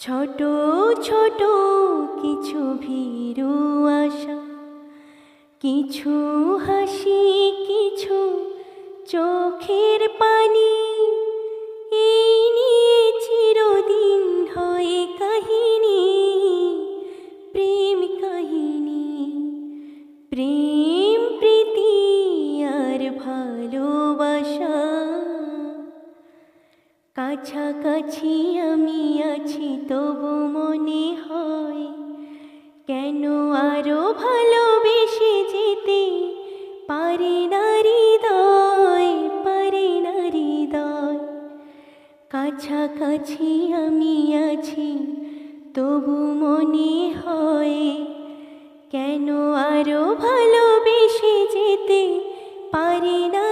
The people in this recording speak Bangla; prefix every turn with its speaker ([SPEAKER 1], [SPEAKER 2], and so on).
[SPEAKER 1] ছোট ছোট কিছু ভীরু আশা, কিছু হাসি, কিছু চোখের পানি, এই নিয়ে চিরদিন হয় কাহিনী, প্রেম কাহিনী। প্রেম প্রীতি আর ভালোবাসা, কাছাকাছি আমি আছি তবু মনে হয় কেন আরো ভালোবেসে যেতে পারে না হৃদয়, পারে না হৃদয়। কাছাকাছি আমি আছি তবু মনে হয় কেন আরো ভালোবেসে যেতে পারে না